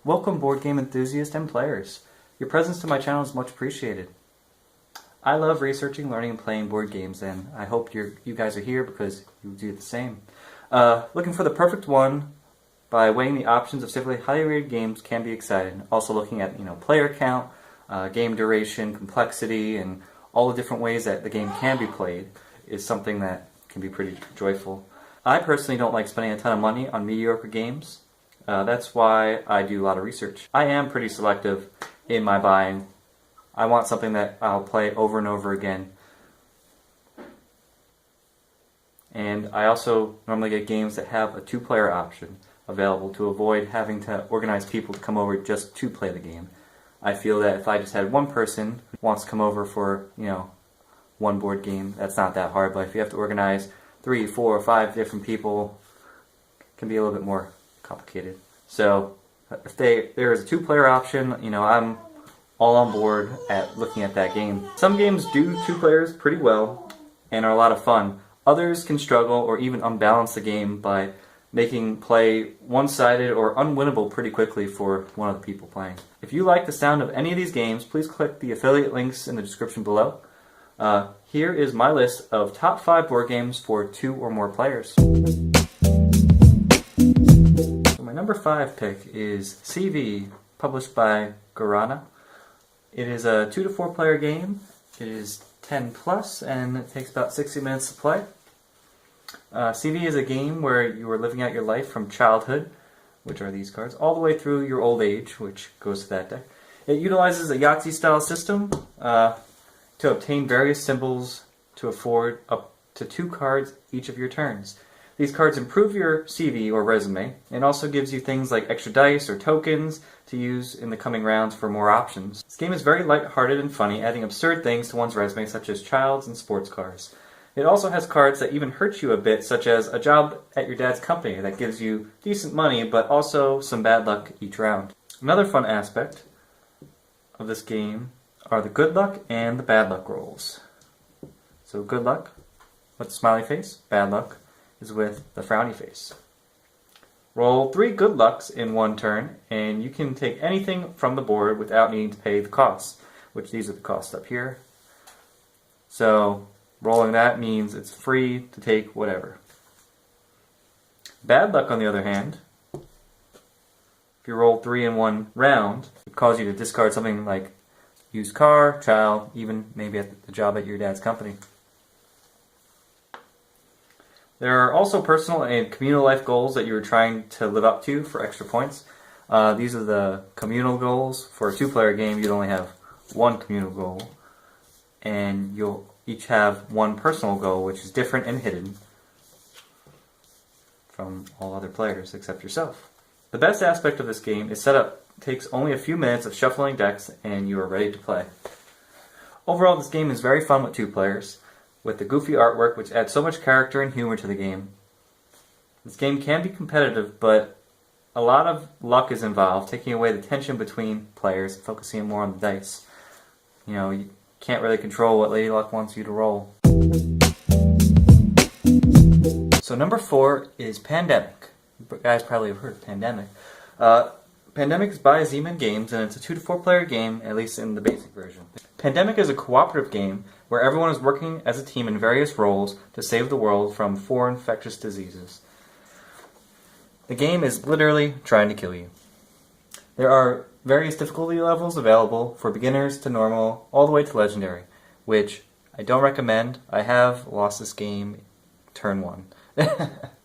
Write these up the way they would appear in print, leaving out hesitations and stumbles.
Welcome, board game enthusiasts and players. Your presence to my channel is much appreciated. I love researching, learning, and playing board games, and I hope you guys are here because you do the same. Looking for the perfect one by weighing the options of several highly rated games can be exciting. Also looking at player count, game duration, complexity, and all the different ways that the game can be played is something that can be pretty joyful. I personally don't like spending a ton of money on mediocre games. That's why I do a lot of research. I am pretty selective in my buying. I want something that I'll play over and over again. And I also normally get games that have a two-player option available to avoid having to organize people to come over just to play the game. I feel that if I just had one person who wants to come over for, one board game, that's not that hard. But if you have to organize 3, 4, 5 different people, it can be a little bit more complicated. So if there is a two-player option, I'm all on board at looking at that game. Some games do two players pretty well and are a lot of fun. Others can struggle or even unbalance the game by making play one-sided or unwinnable pretty quickly for one of the people playing. If you like the sound of any of these games, please click the affiliate links in the description below. Here is my list of top 5 board games for 2 or more players. My number 5 pick is CV, published by Guarana. It is a 2 to 4 player game. It is 10 plus and it takes about 60 minutes to play. CV is a game where you are living out your life from childhood, which are these cards, all the way through your old age, which goes to that deck. It utilizes a Yahtzee style system to obtain various symbols to afford up to 2 cards each of your turns. These cards improve your CV or resume and also gives you things like extra dice or tokens to use in the coming rounds for more options. This game is very light-hearted and funny, adding absurd things to one's resume such as childs and sports cars. It also has cards that even hurt you a bit, such as a job at your dad's company that gives you decent money but also some bad luck each round. Another fun aspect of this game are the good luck and the bad luck rolls. So good luck with the smiley face, bad luck is with the frowny face. Roll 3 good lucks in one turn, and you can take anything from the board without needing to pay the costs, which these are the costs up here. So rolling that means it's free to take whatever. Bad luck, on the other hand, if you roll 3 in one round, it cause you to discard something like used car, child, even maybe at the job at your dad's company. There are also personal and communal life goals that you are trying to live up to for extra points. These are the communal goals. For a 2-player game, you'd only have 1 communal goal, and you'll each have 1 personal goal, which is different and hidden from all other players except yourself. The best aspect of this game is setup. It takes only a few minutes of shuffling decks, and you are ready to play. Overall, this game is very fun with 2 players. With the goofy artwork, which adds so much character and humor to the game. This game can be competitive, but a lot of luck is involved, taking away the tension between players, focusing more on the dice. You can't really control what Lady Luck wants you to roll. So number 4 is Pandemic. You guys probably have heard of Pandemic. Pandemic is by Z-Man Games, and it's a 2 to 4 player game, at least in the basic version. Pandemic is a cooperative game where everyone is working as a team in various roles to save the world from 4 infectious diseases. The game is literally trying to kill you. There are various difficulty levels available for beginners to normal, all the way to legendary, which I don't recommend. I have lost this game turn 1.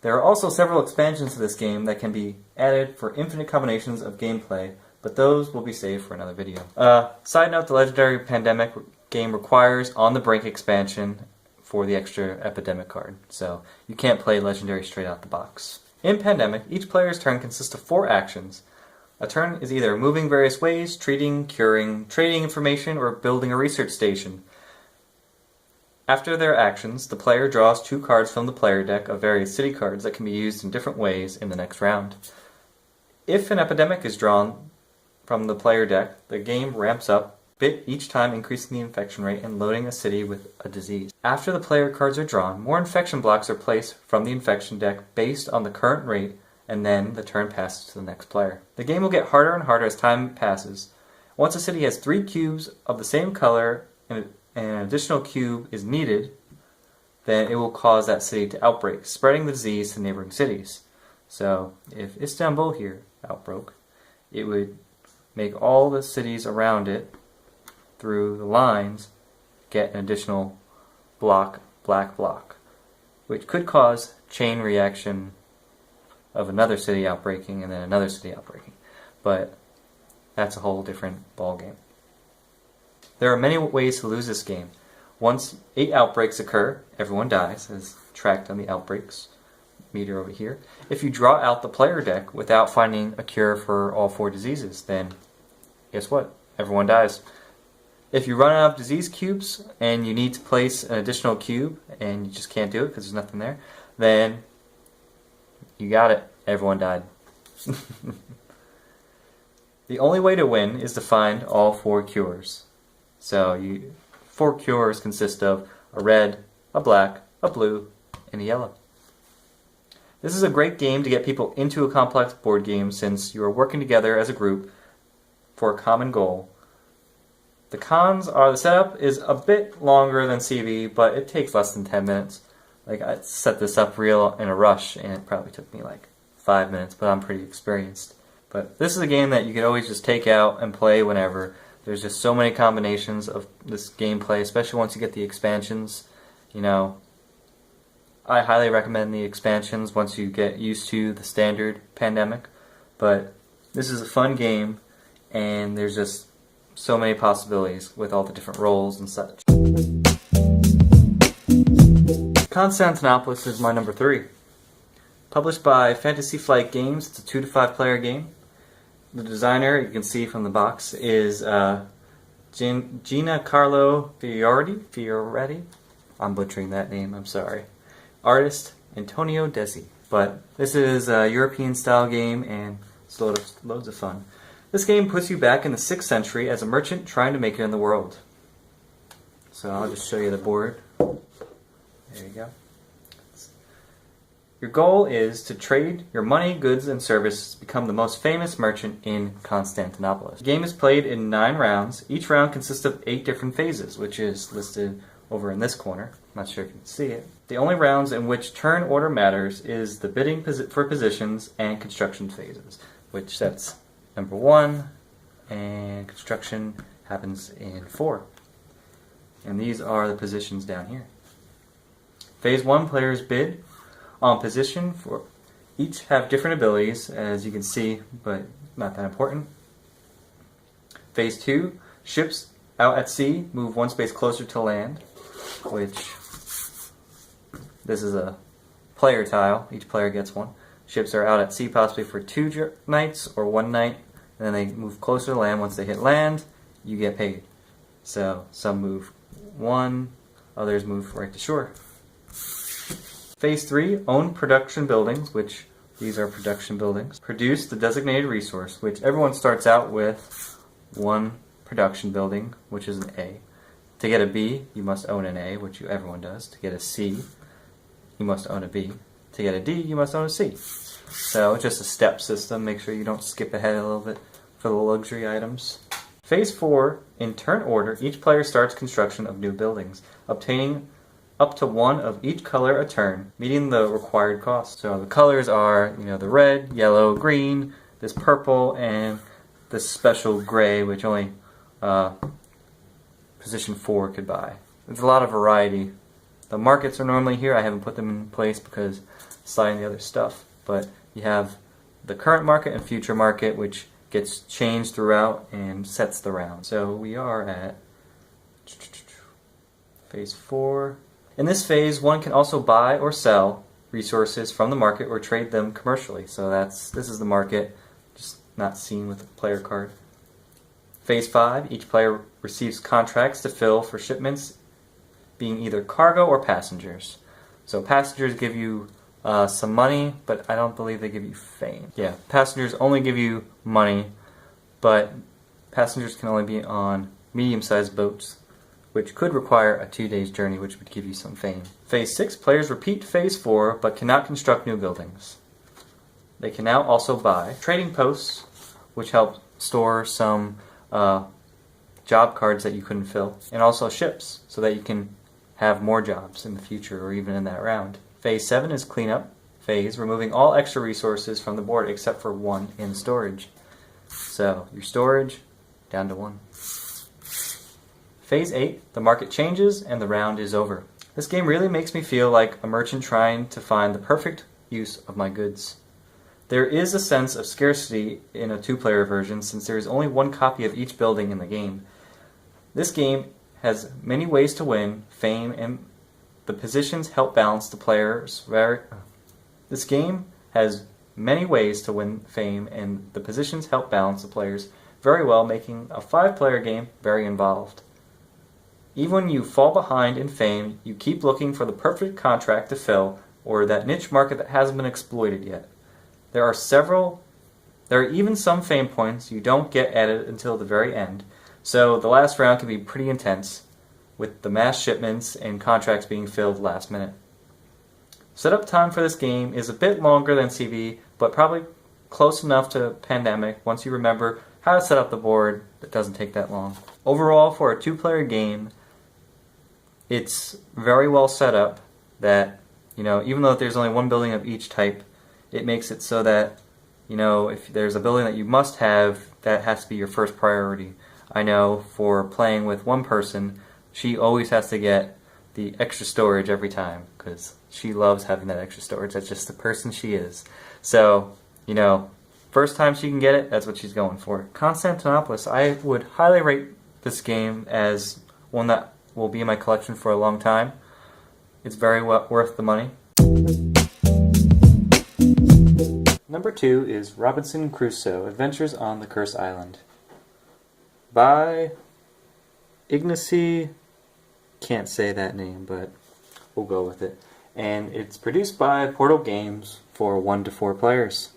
There are also several expansions to this game that can be added for infinite combinations of gameplay, but those will be saved for another video. Side note, the Legendary Pandemic game requires On the Brink expansion for the extra Epidemic card, so you can't play Legendary straight out the box. In Pandemic, each player's turn consists of 4 actions. A turn is either moving various ways, treating, curing, trading information, or building a research station. After their actions, the player draws 2 cards from the player deck of various city cards that can be used in different ways in the next round. If an epidemic is drawn from the player deck, the game ramps up a bit each time, increasing the infection rate and loading a city with a disease. After the player cards are drawn, more infection blocks are placed from the infection deck based on the current rate and then the turn passes to the next player. The game will get harder and harder as time passes. Once a city has 3 cubes of the same color and an additional cube is needed, then it will cause that city to outbreak, spreading the disease to neighboring cities. So if Istanbul here outbroke, it would make all the cities around it through the lines get an additional black block, which could cause chain reaction of another city outbreaking and then another city outbreaking. But that's a whole different ball game. There are many ways to lose this game. Once 8 outbreaks occur, everyone dies, as tracked on the outbreaks meter over here. If you draw out the player deck without finding a cure for all 4 diseases, then guess what? Everyone dies. If you run out of disease cubes and you need to place an additional cube and you just can't do it because there's nothing there, then you got it. Everyone died. The only way to win is to find all 4 cures. So 4 cures consist of a red, a black, a blue, and a yellow. This is a great game to get people into a complex board game since you are working together as a group for a common goal. The cons are the setup is a bit longer than CV, but it takes less than 10 minutes. Like, I set this up real in a rush and it probably took me like 5 minutes, but I'm pretty experienced. But this is a game that you could always just take out and play whenever. There's just so many combinations of this gameplay, especially once you get the expansions. You know, I highly recommend the expansions once you get used to the standard Pandemic. But this is a fun game, and there's just so many possibilities with all the different roles and such. Constantinopolis is my number 3. Published by Fantasy Flight Games, it's a 2 to 5 player game. The designer, you can see from the box, is Giancarlo Fioretti. I'm butchering that name, I'm sorry. Artist, Antonio Desi. But this is a European style game and it's loads of fun. This game puts you back in the 6th century as a merchant trying to make it in the world. So I'll just show you the board. There you go. Your goal is to trade your money, goods, and services to become the most famous merchant in Constantinopolis. The game is played in 9 rounds. Each round consists of 8 different phases, which is listed over in this corner. I'm not sure if you can see it. The only rounds in which turn order matters is the bidding for positions and construction phases, which sets number 1, and construction happens in 4. And these are the positions down here. Phase 1 players bid on position for each have different abilities, as you can see, but not that important. Phase 2, ships out at sea move 1 space closer to land, which this is a player tile. Each player gets 1. Ships are out at sea possibly for 2 nights or 1 night, and then they move closer to land. Once they hit land, you get paid. So some move 1, others move right to shore. Phase 3, own production buildings, which these are production buildings. Produce the designated resource, which everyone starts out with 1 production building, which is an A. To get a B, you must own an A, which everyone does. To get a C, you must own a B. To get a D, you must own a C. So just a step system. Make sure you don't skip ahead a little bit for the luxury items. Phase 4, in turn order, each player starts construction of new buildings, obtaining up to 1 of each color a turn, meeting the required cost. So the colors are, the red, yellow, green, this purple, and this special gray, which only position 4 could buy. There's a lot of variety. The markets are normally here. I haven't put them in place because sliding the other stuff. But you have the current market and future market, which gets changed throughout and sets the round. So we are at phase 4. In this phase, one can also buy or sell resources from the market or trade them commercially. So this is the market, just not seen with the player card. Phase 5, each player receives contracts to fill for shipments being either cargo or passengers. So passengers give you some money, but I don't believe they give you fame. Yeah, passengers only give you money, but passengers can only be on medium-sized boats, which could require a 2 days journey, which would give you some fame. Phase 6, players repeat Phase 4, but cannot construct new buildings. they can now also buy trading posts, which help store some job cards that you couldn't fill, and also ships, so that you can have more jobs in the future or even in that round. Phase 7 is cleanup phase, removing all extra resources from the board except for one in storage. So your storage down to 1. Phase 8, the market changes and the round is over. This game really makes me feel like a merchant trying to find the perfect use of my goods. There is a sense of scarcity in a 2-player version since there is only one copy of each building in the game. This game has many ways to win, fame, and the positions help balance the players This game has many ways to win fame, and the positions help balance the players very well, making a 5-player game very involved. Even when you fall behind in fame, you keep looking for the perfect contract to fill or that niche market that hasn't been exploited yet. There are even some fame points you don't get added until the very end, so the last round can be pretty intense, with the mass shipments and contracts being filled last minute. Setup time for this game is a bit longer than CV, but probably close enough to Pandemic once you remember how to set up the board. It doesn't take that long. Overall, for a 2-player game, it's very well set up that, even though there's only one building of each type, it makes it so that, if there's a building that you must have, that has to be your first priority. I know for playing with one person, she always has to get the extra storage every time because she loves having that extra storage. That's just the person she is. So, first time she can get it, that's what she's going for. Constantinopolis, I would highly rate this game as one that will be in my collection for a long time. It's very worth the money. Number 2 is Robinson Crusoe, Adventures on the Curse Island. By Ignacy, can't say that name, but we'll go with it. And it's produced by Portal Games for 1 to 4 players.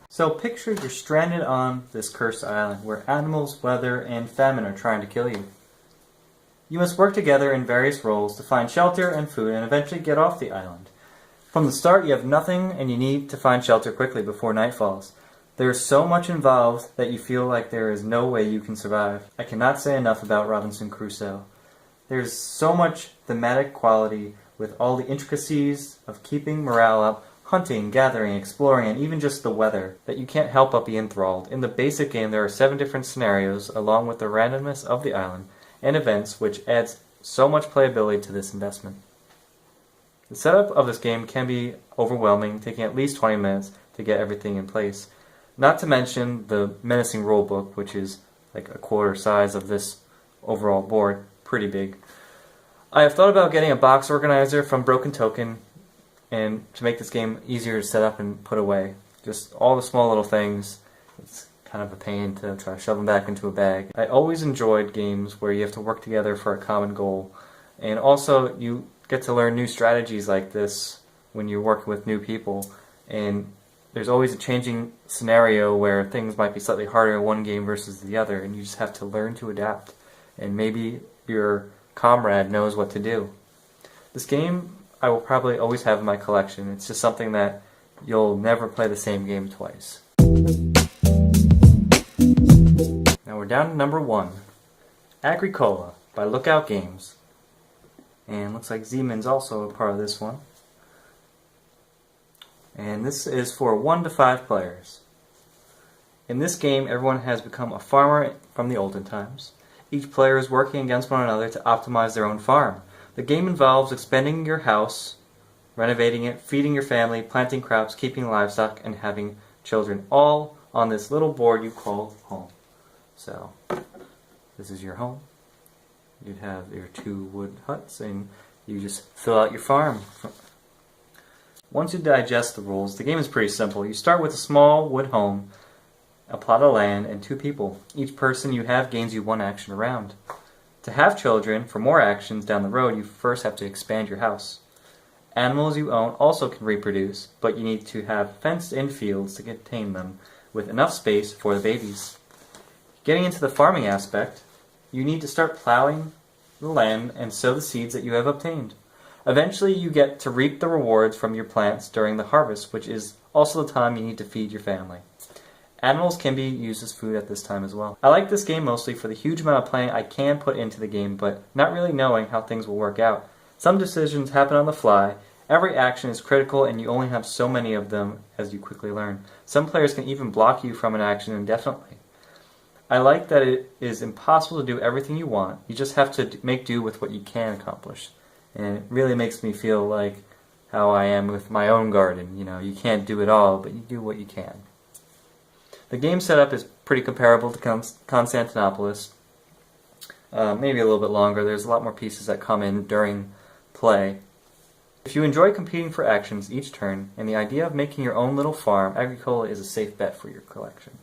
So picture you're stranded on this cursed island where animals, weather, and famine are trying to kill you. You must work together in various roles to find shelter and food and eventually get off the island. From the start, you have nothing and you need to find shelter quickly before night falls. There is so much involved that you feel like there is no way you can survive. I cannot say enough about Robinson Crusoe. There's so much thematic quality with all the intricacies of keeping morale up, hunting, gathering, exploring, and even just the weather, that you can't help but be enthralled. In the basic game, there are 7 different scenarios, along with the randomness of the island and events, which adds so much playability to this investment. The setup of this game can be overwhelming, taking at least 20 minutes to get everything in place. Not to mention the menacing rulebook, which is like a quarter size of this overall board, pretty big. I have thought about getting a box organizer from Broken Token and to make this game easier to set up and put away. Just all the small little things. It's kind of a pain to try to shove them back into a bag. I always enjoyed games where you have to work together for a common goal. And also you get to learn new strategies like this when you're working with new people. And there's always a changing scenario where things might be slightly harder in one game versus the other, and you just have to learn to adapt. And maybe your comrade knows what to do. This game I will probably always have in my collection. It's just something that you'll never play the same game twice. Now we're down to number 1, Agricola by Lookout Games. And looks like Z-Man's also a part of this one. And this is for 1 to 5 players. In this game, everyone has become a farmer from the olden times. Each player is working against one another to optimize their own farm. The game involves expanding your house, renovating it, feeding your family, planting crops, keeping livestock, and having children, all on this little board you call home. So, this is your home. You'd have your 2 wood huts, and you just fill out your farm. Once you digest the rules, the game is pretty simple. You start with a small wood home, a plot of land, and 2 people. Each person you have gains you 1 action around. To have children, for more actions down the road, you first have to expand your house. Animals you own also can reproduce, but you need to have fenced-in fields to contain them, with enough space for the babies. Getting into the farming aspect, you need to start plowing the land and sow the seeds that you have obtained. Eventually you get to reap the rewards from your plants during the harvest, which is also the time you need to feed your family. Animals can be used as food at this time as well. I like this game mostly for the huge amount of planning I can put into the game, but not really knowing how things will work out. Some decisions happen on the fly. Every action is critical and you only have so many of them as you quickly learn. Some players can even block you from an action indefinitely. I like that it is impossible to do everything you want. You just have to make do with what you can accomplish. And it really makes me feel like how I am with my own garden. You know, you can't do it all, but you do what you can. The game setup is pretty comparable to Constantinopolis. Maybe a little bit longer. There's a lot more pieces that come in during play. If you enjoy competing for actions each turn, and the idea of making your own little farm, Agricola is a safe bet for your collection.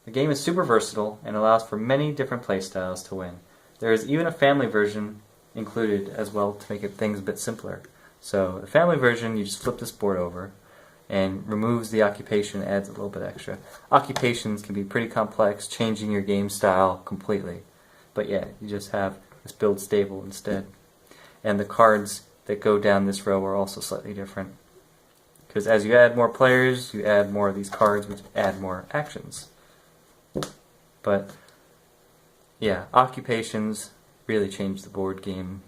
The game is super versatile and allows for many different playstyles to win. There is even a family version included as well to make things a bit simpler. So the family version, you just flip this board over and removes the occupation, adds a little bit extra. Occupations can be pretty complex, changing your game style completely. But yeah, you just have this build stable instead. And the cards that go down this row are also slightly different. Because as you add more players, you add more of these cards, which add more actions. But yeah, occupations really change the board game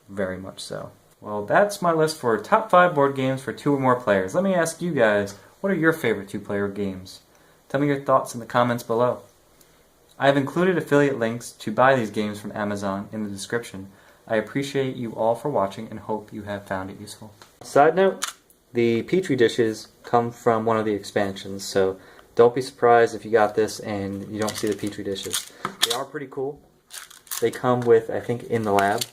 very much so. Well, that's my list for top 5 board games for 2 or more players. Let me ask you guys, what are your favorite 2-player games? Tell me your thoughts in the comments below. I have included affiliate links to buy these games from Amazon in the description. I appreciate you all for watching and hope you have found it useful. Side note, the Petri dishes come from one of the expansions, so don't be surprised if you got this and you don't see the Petri dishes. They are pretty cool. They come with, I think, In the Lab.